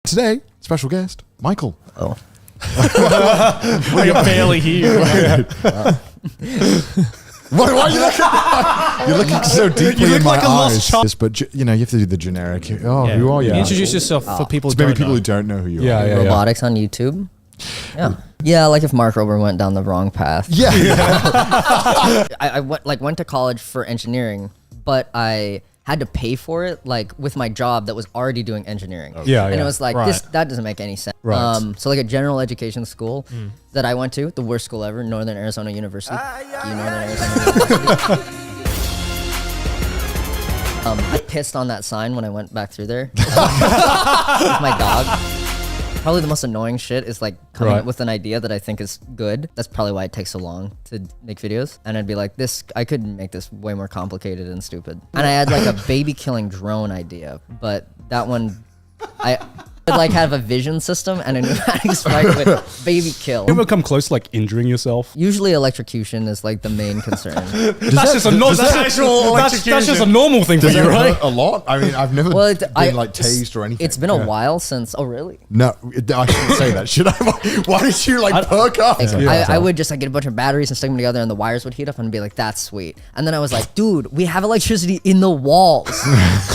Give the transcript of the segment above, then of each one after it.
Today, special guest, Michael. Oh. You're barely here. Why are you looking? You're looking so deeply You look in my like a lost eyes. child. But you know, you have to do the generic. Oh, Yeah. who are you? Introduce yourself for people who Maybe don't people know. who don't know who you Yeah, are. yeah, Robotics on YouTube. Yeah, like if Mark Rober went down the wrong path. Yeah. I went to college for engineering, but I had to pay for it like with my job that was already doing engineering. Yeah, and yeah. it was like Right. that doesn't make any sense. Right. So like a general education school that I went to, the worst school ever, Northern Arizona University. Northern Arizona University. I pissed on that sign when I went back through there with my dog. Probably the most annoying shit is like coming Right. up with an idea that I think is good. That's probably why it takes so long to make videos. And I'd be like, I could make this way more complicated and stupid. And I had like a baby killing drone idea, but that one, I would like have a vision system and a pneumatic spike with baby kill. You ever come close to like injuring yourself? Usually electrocution is like the main concern. That's just a normal thing for Does you, it right? hurt a lot? I mean, I've never Well, been like tased or anything. It's been a while since, oh really? No, I shouldn't say that, should I? Why did you like perk up? I would just like get a bunch of batteries and stick them together and the wires would heat up and be like, that's sweet. And then I was like, dude, we have electricity in the walls.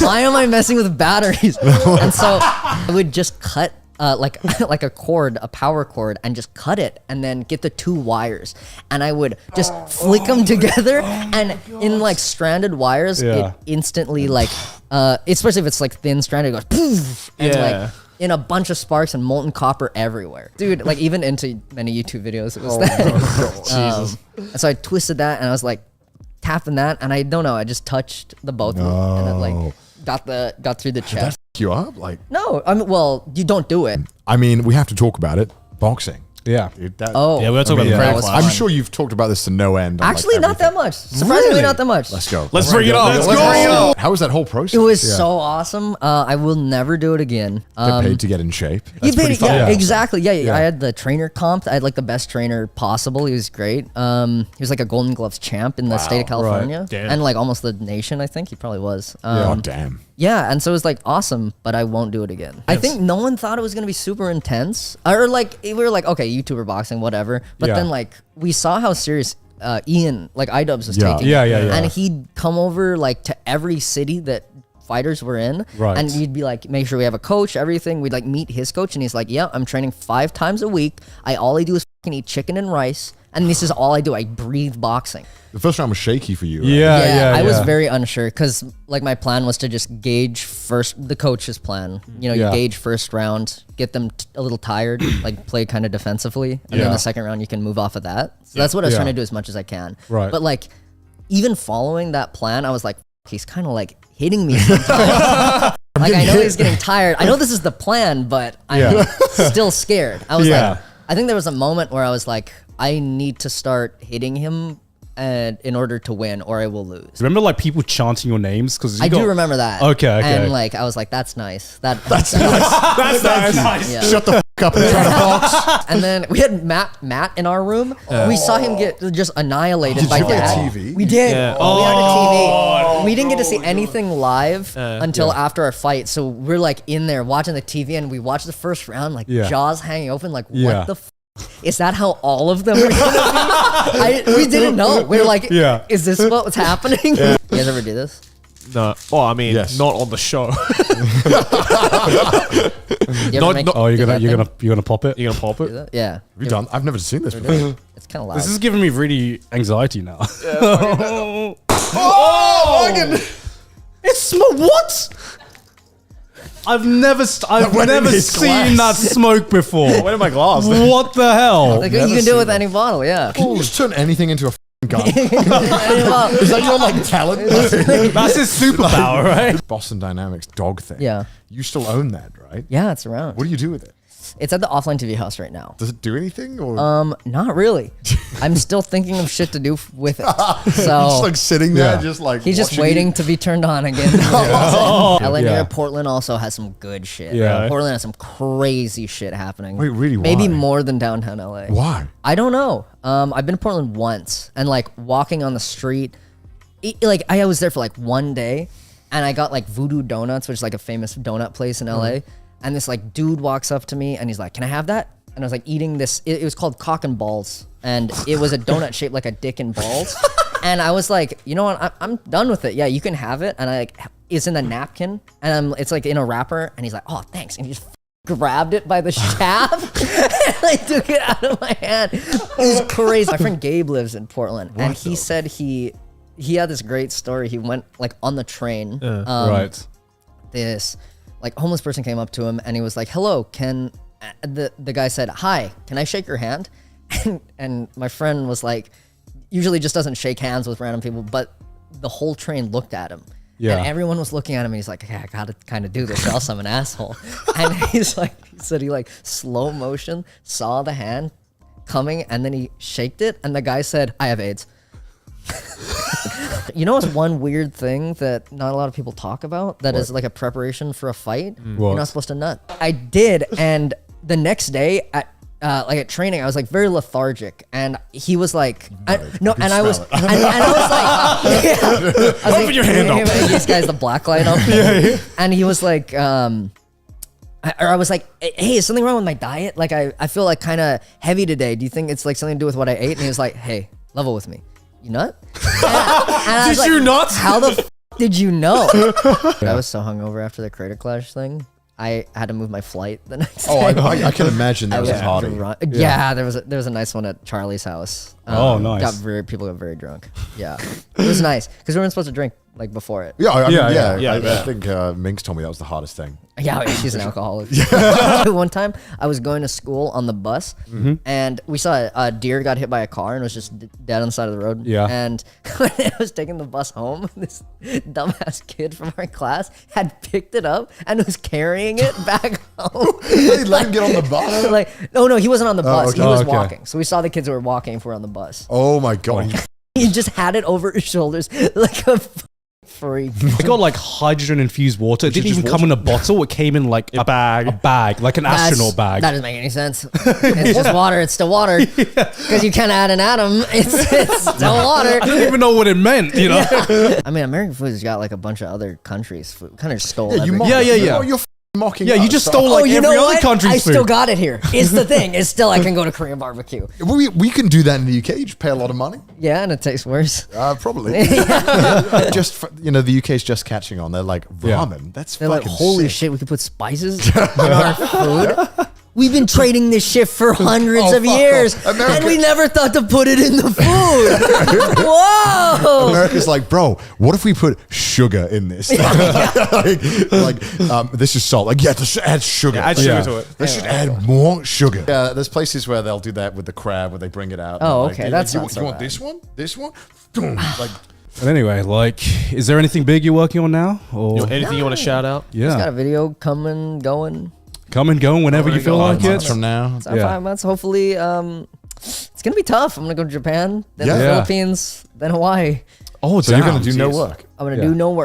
Why am I messing with batteries? And so I would just cut like a cord, a power cord, and just cut it and then get the two wires. And I would just flick them together and in like stranded wires, Yeah. it instantly like, especially if it's like thin stranded, it goes poof. And Yeah. like, in a bunch of sparks and molten copper everywhere. Dude, like even into many YouTube videos, it was that. Jesus. And so I twisted that and I was like tapping that and I don't know, I just touched the both of them and it like got through the chest. You up? Like, No, I mean, well, you don't do it. I mean, we have to talk about it. Boxing. Yeah. Dude, that, Oh. Yeah, we're talking I mean, about the that prayer was class. I'm fun. sure you've talked about this to no end. on, like, Actually, not that everything. much. Surprisingly, Really? not that much. Let's go. Let's bring it up. Let's bring it go. up. How was that whole process? It was so awesome. I will never do it again. Get paid to get in shape. You That's paid pretty it, fun. yeah, Yeah. exactly. Yeah, Yeah. I had the trainer comp. I had like the best trainer possible. He was great. He was like a Golden Gloves champ in the state of California Damn. and like almost the nation. I think he probably was. Oh, damn. Yeah, and so it was like awesome, but I won't do it again. I think no one thought it was gonna be super intense, or like we were like, okay, YouTuber boxing, whatever. But Yeah. then like we saw how serious Ian, like iDubbbz, was Yeah. taking. Yeah, it. yeah, yeah. And he'd come over like to every city that fighters were in, Right. and you'd be like, make sure we have a coach, everything. We'd like meet his coach, and he's like, yeah, I'm training 5 times a week. All I do is fucking eat chicken and rice, and this is all I do. I breathe boxing. The first round was shaky for you. Right? Yeah, I was very unsure because like my plan was to just gauge the coach's plan. You know, Yeah. you gauge first round, get them a little tired, like play kind of defensively, and Yeah. then the second round you can move off of that. So that's what I was Yeah. trying to do as much as I can. Right. But like even following that plan, I was like, he's kind of like hitting me sometimes. Like I know he's getting tired. I know this is the plan, but I'm Yeah. still scared. I was Yeah. like, I think there was a moment where I was like, I need to start hitting him in order to win or I will lose. Remember like people chanting your names? Because I do remember that. Okay, okay. And like I was like, that's nice. That's That's That's yeah. Shut the f up and try to box. And then we had Matt in our room. We saw him get just annihilated Did by you get dad. TV? We did. Yeah. We had a TV. We didn't get to see anything live until Yeah. after our fight. So we're like in there watching the TV and we watched the first round, like Yeah. jaws hanging open, like Yeah. what the is that how all of them are gonna be? We didn't know. We were like, Yeah. is this what's happening? You guys ever do this? No. Well, I mean, Yes. not on the show. You ever Not- make- not- Oh, do that you're thing? gonna pop it? You gonna pop Do it? that? Yeah. Have you done? I've never seen this before. It's kind of loud. This is giving me really anxiety now. It's what? I've never went in his seen glass. that smoke before. Where did my glass? What the hell? Like, you never can do it with seen any bottle, yeah. Can you just turn anything into a f***ing gun? Any bottle. Is that your like talent? That's his superpower, right? Boston Dynamics dog thing. Yeah. You still own that, right? Yeah, it's around. What do you do with it? It's at the offline TV house right now. Does it do anything? Or Not really. I'm still thinking of shit to do with it. just So like sitting there, Yeah. just like he's just watching waiting you? to be turned on again. LA Yeah. near Portland also has some good shit. Yeah. Portland has some crazy shit happening. Wait, really? Maybe Why? more than downtown LA. Why? I don't know. I've been to Portland once, and like walking on the street, I was there for like one day, and I got like Voodoo Donuts, which is like a famous donut place in LA. and this like dude walks up to me and he's like, "Can I have that?" And I was like eating this. It was called cock and balls, and it was a donut shaped like a dick and balls. And I was like, you know what? I'm done with it. Yeah, you can have it. And I like, it's in a napkin, and it's like in a wrapper. And he's like, "Oh, thanks." And he just grabbed it by the shaft and I took it out of my hand. It was crazy. My friend Gabe lives in Portland, and he said he had this great story. He went like on the train. Right. This like homeless person came up to him and he was like, "Hello, can..." The guy said, "Hi, can I shake your hand?" And my friend was like, usually just doesn't shake hands with random people, but the whole train looked at him. Yeah. And everyone was looking at him and he's like, "Okay, I gotta kind of do this or else I'm an asshole." And he's like, he said he like slow motion saw the hand coming and then he shaked it and the guy said, "I have AIDS." You know what's one weird thing that not a lot of people talk about that is like a preparation for a fight? You're not supposed to nut. I did, and the next day at training, I was like very lethargic, and he was like, and I was like, yeah. Open your hand up. This guy's the black light up. And he was like, I was like, "Hey, is something wrong with my diet? Like I feel like kind of heavy today. Do you think it's like something to do with what I ate?" And he was like, "Hey, level with me. You nut?" And I was Did you not? How the did you know? I was so hungover after the Crater Clash thing. I had to move my flight the next day. Oh, I can imagine that was a party. Yeah, there was a nice one at Charlie's house. Oh, nice. People got very drunk. Yeah, it was nice because we weren't supposed to drink like before it. Yeah, I yeah. think Minx told me that was the hardest thing. Yeah, she's an alcoholic. One time, I was going to school on the bus, and we saw a deer got hit by a car and was just dead on the side of the road. Yeah. And when I was taking the bus home, this dumbass kid from our class had picked it up and was carrying it back home. They let him get on the bus? No, he wasn't on the bus. okay. He was Okay. walking. So we saw the kids who were walking if we were on the bus. Oh my God. He just had it over his shoulders like a freak. It got like hydrogen infused water. It didn't even come in a bottle. It came in like a bag, like an astronaut bag. That doesn't make any sense. It's just water. It's still water. Because you can't add an atom. It's still water. I didn't even know what it meant, you know? I mean, American food has got like a bunch of other countries' food. Kind of stole Yeah, you everything. mock, Yeah. Oh, you're mocking Yeah, us. you just stole like you every know other what? country's I food. still got it here. It's the thing. It's still I can go to Korean barbecue. We can do that in the UK. You just pay a lot of money. Yeah, and it tastes worse. Probably. Just the UK is just catching on. They're like ramen. That's They're like, fucking holy sick. shit, we could put spices in our food. We've been trading this shit for hundreds of fuck years, off. America- and we never thought to put it in the food. Whoa! America's like, bro, what if we put sugar in this? This is salt. Like, yeah, let's add sugar. Add sugar to it. They should add more sugar. Yeah, there's places where they'll do that with the crab, where they bring it out. Oh, and, okay, like, that's you, not so you want bad. this one? This one? Boom. Like, But anyway, like, is there anything big you're working on now? Or Anything you want to shout out? Just got a yeah, video coming, going. come and go whenever you feel like months it. from now. It's Yeah. 5 months. Hopefully, it's gonna be tough. I'm gonna go to Japan, then the Yeah. Philippines, then Hawaii. Oh, So you're going damn, to do no jeez. work. I'm gonna Yeah. do no work.